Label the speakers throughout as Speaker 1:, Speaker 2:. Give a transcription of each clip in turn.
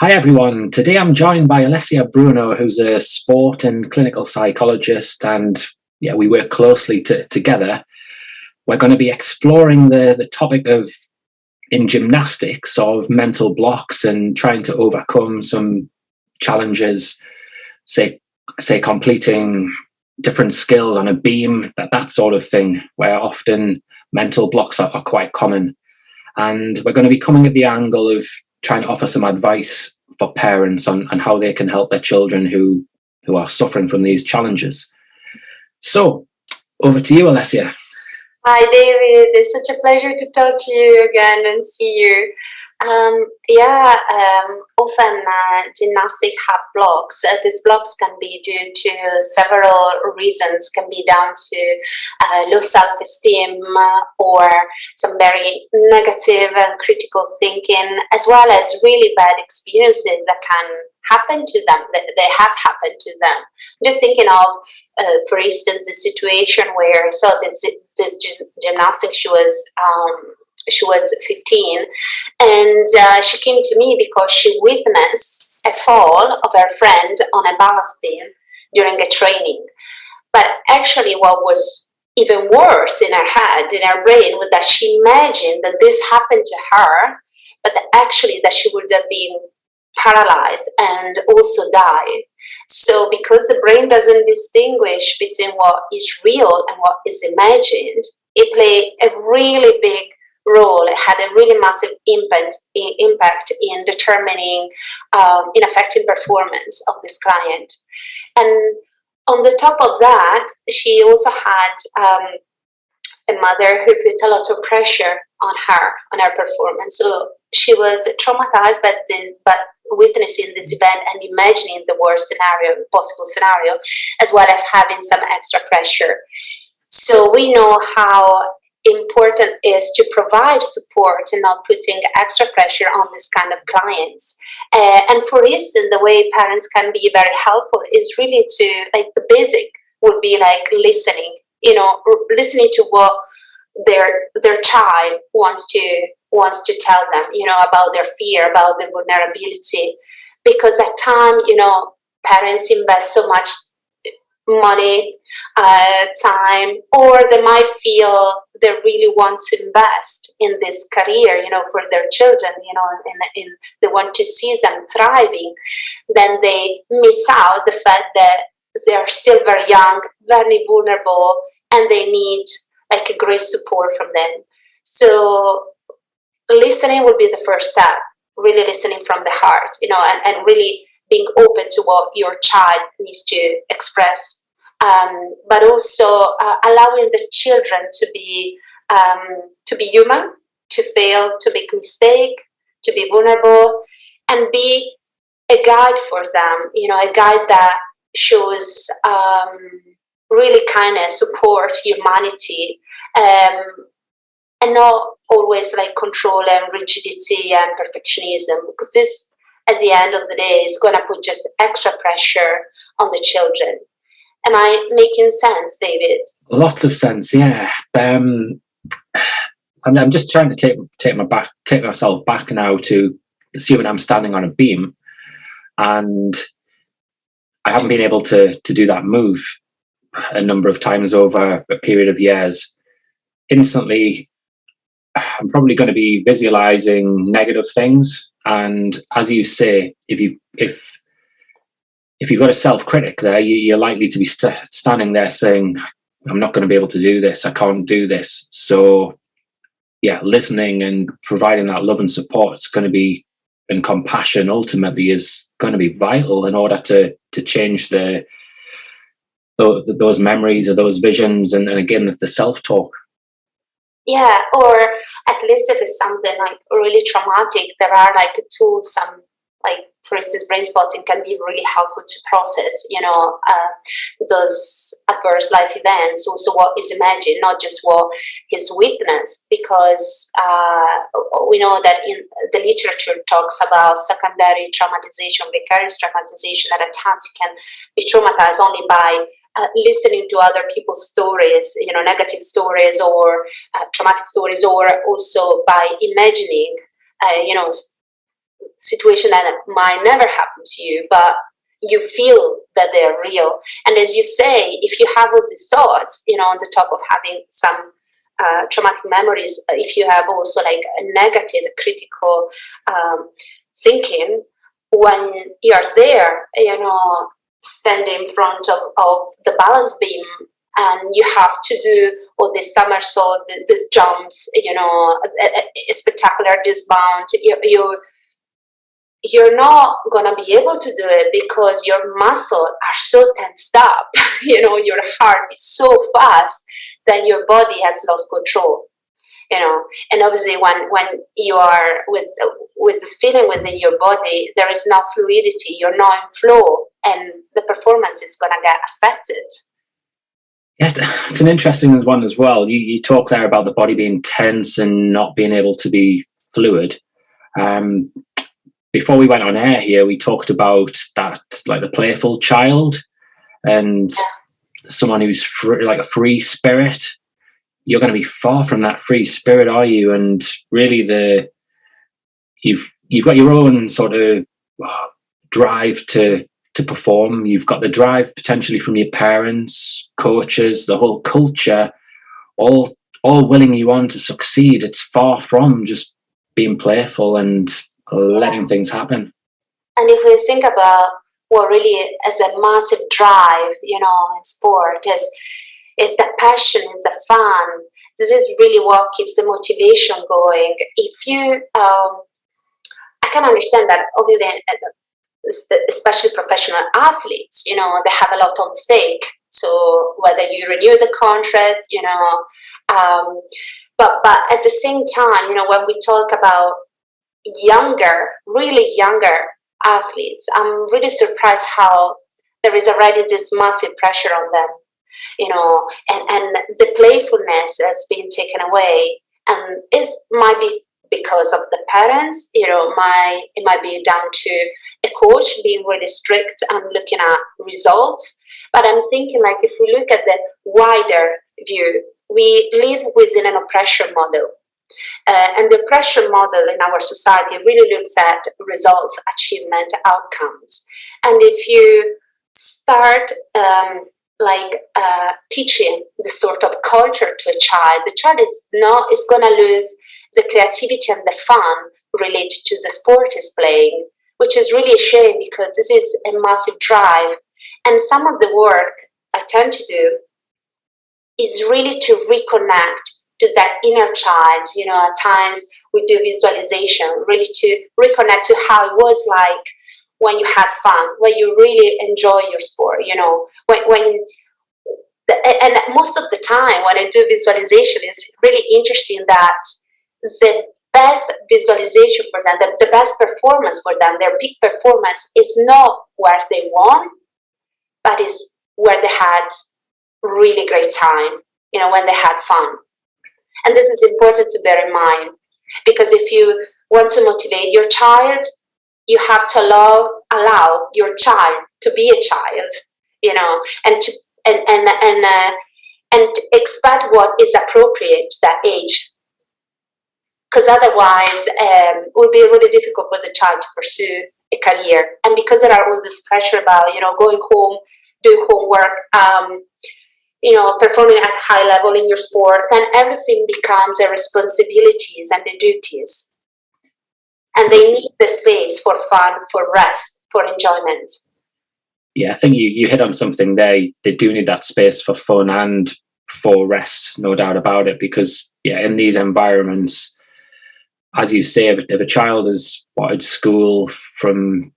Speaker 1: Hi everyone. Today I'm joined by Alessia Bruno, who's a sport and clinical psychologist, and we work closely together. We're going to be exploring the topic of in gymnastics of mental blocks and trying to overcome some challenges, say completing different skills on a beam, that sort of thing, where often mental blocks are quite common. And we're going to be coming at the angle of trying to offer some advice for parents on how they can help their children who are suffering from these challenges. So, over to you, Alessia.
Speaker 2: Hi, David. It's such a pleasure to talk to you again and see you. Often gymnastics have blocks. These blocks can be due to several reasons. Can be down to low self-esteem or some very negative and critical thinking, as well as really bad experiences that can happen to them. That they have happened to them. Just thinking of, for instance, the situation where this gymnastics she was 15, and she came to me because she witnessed a fall of her friend on a balance beam during a training. But actually what was even worse in her head, in her brain, was that she imagined that this happened to her, but actually that she would have been paralyzed and also died. So because the brain doesn't distinguish between what is real and what is imagined, it played a really big role. It had a really massive impact in determining, in affecting performance of this client. And on the top of that, she also had a mother who put a lot of pressure on her performance. So she was traumatized but witnessing this event and imagining the worst scenario, possible scenario, as well as having some extra pressure. So we know how important it is to provide support and not putting extra pressure on this kind of clients. And for instance, the way parents can be very helpful is really to, like, the basic would be like listening, listening to what their child wants to tell them, about their fear, about the vulnerability. Because at time, parents invest so much money, time, or they might feel they really want to invest in this career, for their children, and they want to see them thriving, then they miss out the fact that they're still very young, very vulnerable, and they need like a great support from them. So listening will be the first step, really listening from the heart, and really being open to what your child needs to express. But also allowing the children to be human, to fail, to make mistake, to be vulnerable, and be a guide for them. A guide that shows really kindness, support, humanity, and not always like control and rigidity and perfectionism, because this, at the end of the day, is going to put just extra pressure on the children. Am I making sense, David?
Speaker 1: Lots of sense, yeah. I'm just trying to take myself back now to assuming I'm standing on a beam, and I haven't been able to do that move a number of times over a period of years. Instantly, I'm probably going to be visualizing negative things, and as you say, if you've got a self-critic there, you're likely to be standing there saying, I'm not going to be able to do this, I can't do this. So listening and providing that love and support is going to be, and compassion ultimately is going to be vital in order to change those memories or those visions, and again the self-talk.
Speaker 2: Yeah, or at least if it's something like really traumatic, there are like tools, like, for instance, brain spotting can be really helpful to process, those adverse life events, also what is imagined, not just what is witnessed, because we know that in the literature talks about secondary traumatization, vicarious traumatization, that at times you can be traumatized only by listening to other people's stories, negative stories or traumatic stories, or also by imagining, situation that might never happen to you, but you feel that they're real. And as you say, if you have all these thoughts, on the top of having some traumatic memories, if you have also like a negative critical thinking, when you're there, standing in front of the balance beam, and you have to do all this somersault, these jumps, a spectacular dismount, you're not going to be able to do it because your muscles are so tensed up. Your heart is so fast that your body has lost control. And obviously when you are with this feeling within your body, there is no fluidity, you're not in flow, and the performance is going to get affected.
Speaker 1: Yeah, it's an interesting one as well. You talk there about the body being tense and not being able to be fluid. Before we went on air here, we talked about that, like the playful child, and someone who's like a free spirit. You're going to be far from that free spirit, are you? And really, you've got your own sort of drive to perform. You've got the drive potentially from your parents, coaches, the whole culture, all willing you on to succeed. It's far from just being playful and letting things happen.
Speaker 2: And if we think about what really as a massive drive, in sport is the passion, is the fun. This is really what keeps the motivation going. If you, I can understand that obviously, especially professional athletes, they have a lot on stake. So whether you renew the contract, but at the same time, when we talk about really younger athletes, I'm really surprised how there is already this massive pressure on them, and the playfulness has been taken away, and might be because of the parents, it might be down to a coach being really strict and looking at results. But I'm thinking, like, if we look at the wider view, we live within an oppression model. And the oppression model in our society really looks at results, achievement, outcomes. And if you start teaching this sort of culture to a child, the child is going to lose the creativity and the fun related to the sport is playing, which is really a shame because this is a massive drive. And some of the work I tend to do is really to reconnect to that inner child. At times we do visualization, really to reconnect to how it was like when you had fun, when you really enjoy your sport, and most of the time when I do visualization, it's really interesting that the best visualization for them, the best performance for them, their peak performance is not where they won, but is where they had really great time, when they had fun. And this is important to bear in mind, because if you want to motivate your child, you have to allow your child to be a child, and expect what is appropriate to that age. Because otherwise, it will be really difficult for the child to pursue a career. And because there are all this pressure about, going home, doing homework, performing at a high level in your sport, then everything becomes the responsibilities and the duties. And they need the space for fun, for rest, for enjoyment.
Speaker 1: Yeah, I think you hit on something there. They do need that space for fun and for rest, no doubt about it, because in these environments, as you say, if a child is at school from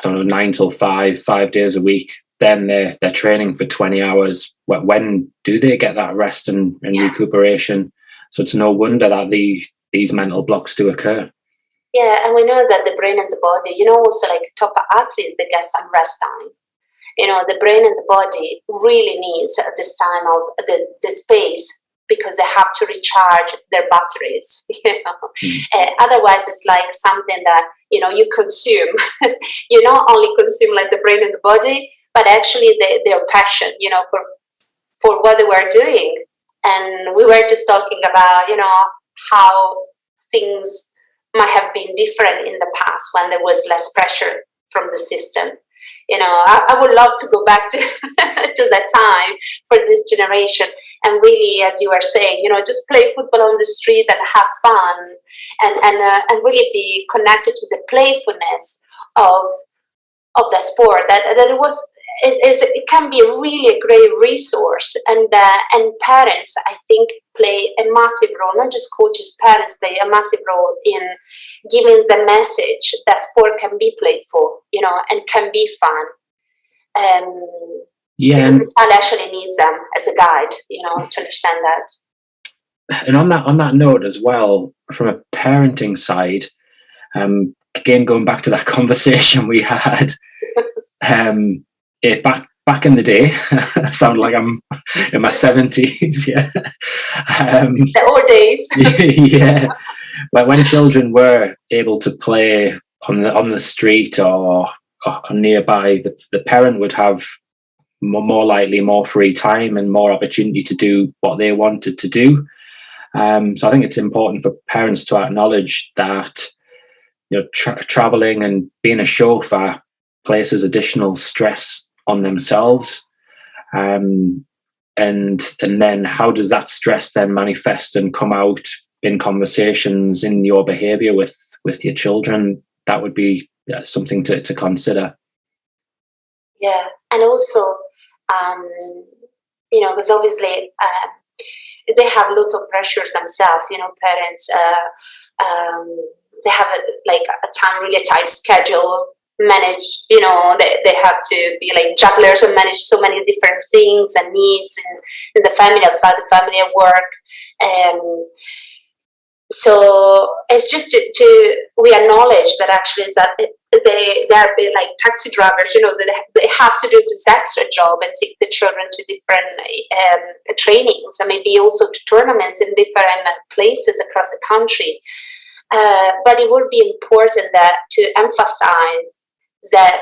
Speaker 1: 9 till 5 days a week, then they're training for 20 hours. When do they get that rest and recuperation? So it's no wonder that these mental blocks do occur.
Speaker 2: Yeah, and we know that the brain and the body, also like top athletes, they get some rest time. The brain and the body really needs this time of the space, because they have to recharge their batteries. Otherwise, it's like something that you consume. You not only consume like the brain and the body, but actually their passion, for what they were doing. And we were just talking about, how things might have been different in the past when there was less pressure from the system. I would love to go back to to that time for this generation, and really, as you were saying, just play football on the street and have fun, and really be connected to the playfulness of that sport. That it can be really a great resource, and parents, I think, play a massive role. Not just coaches, parents play a massive role in giving the message that sport can be playful, and can be fun. Because the child actually needs them as a guide, to understand that.
Speaker 1: And on that note as well, from a parenting side, again going back to that conversation we had, back in the day, I sound like I'm in my 70s, yeah.
Speaker 2: The old days.
Speaker 1: Yeah, but when children were able to play on the street or nearby, the parent would have more likely more free time and more opportunity to do what they wanted to do. So I think it's important for parents to acknowledge that traveling and being a chauffeur places additional stress on themselves, and then how does that stress then manifest and come out in conversations in your behavior with your children? That would be something to consider.
Speaker 2: Yeah, and also because obviously they have lots of pressures themselves, parents, they have really a tight schedule, manage, they have to be like jugglers and manage so many different things and needs in the family, outside the family, at work. So it's just we acknowledge that actually is that they are like taxi drivers, they have to do this extra job and take the children to different trainings, and maybe also to tournaments in different places across the country. But it would be important to emphasize that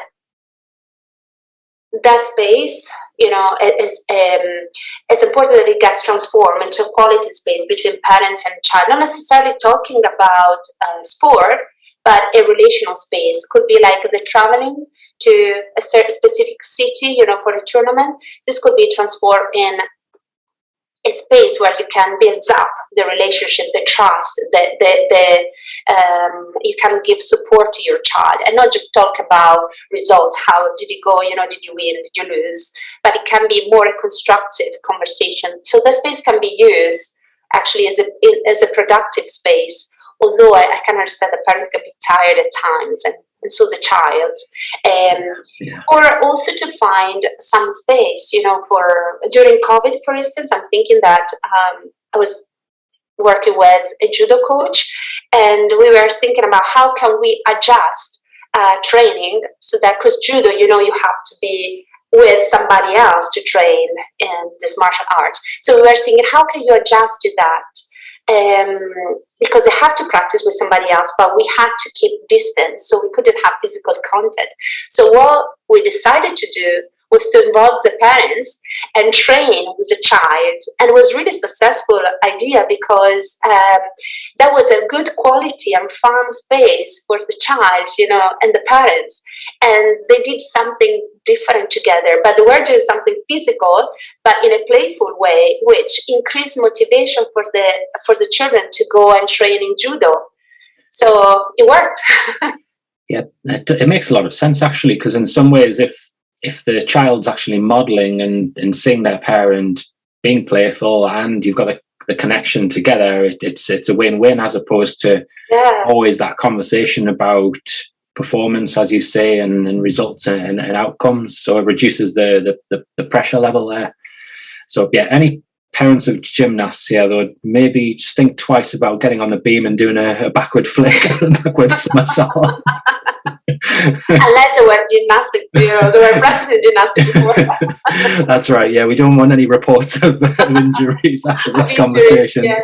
Speaker 2: space, it's important that it gets transformed into a quality space between parents and child. Not necessarily talking about sport, but a relational space. Could be like the traveling to a certain specific city, for a tournament. This could be transformed in a space where you can build up the relationship, the trust, you can give support to your child, and not just talk about results. How did it go? Did you win? Did you lose? But it can be more a constructive conversation. So the space can be used actually as a productive space. Although I can understand that parents can be tired at times, and so the child, or also to find some space, for during COVID, for instance. I'm thinking that I was working with a judo coach, and we were thinking about how can we adjust training so that, because judo, you have to be with somebody else to train in this martial arts. So we were thinking, how can you adjust to that? Because they have to practice with somebody else, but we had to keep distance, so we couldn't have physical contact. So what we decided to do was to involve the parents and train with the child, and it was really successful idea because that was a good quality and fun space for the child, and the parents, and they did something different together, but they were doing something physical, but in a playful way, which increased motivation for the children to go and train in judo. So it worked.
Speaker 1: Yeah, it makes a lot of sense actually, because in some ways, if the child's actually modeling and seeing their parent being playful, and you've got the connection together, it's a win-win, as opposed to always that conversation about performance, as you say, and results and outcomes. So it reduces the pressure level there. So yeah, any parents of gymnasts here, though, maybe just think twice about getting on the beam and doing a backward flick and a backward somersault.
Speaker 2: Unless they were gymnastics, they were practicing gymnastics before.
Speaker 1: That's right. Yeah, we don't want any reports of injuries after this conversation. Yeah.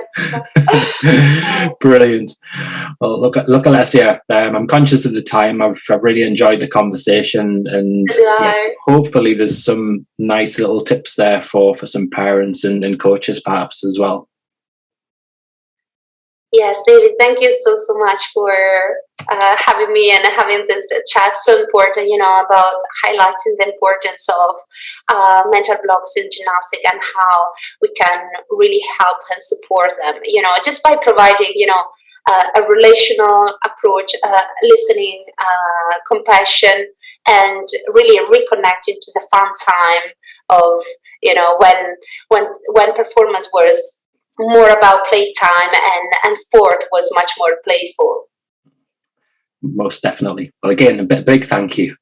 Speaker 1: Brilliant. Well, look, Alessia, I'm conscious of the time. I've really enjoyed the conversation, and hopefully there's some nice little tips there for some parents and coaches perhaps as well.
Speaker 2: Yes, David, thank you so much for having me and having this chat. So important, about highlighting the importance of mental blocks in gymnastics and how we can really help and support them. Just by providing, a relational approach, listening, compassion, and really reconnecting to the fun time of, when performance was more about playtime and sport was much more playful.
Speaker 1: Most definitely. Well, again, a big thank you.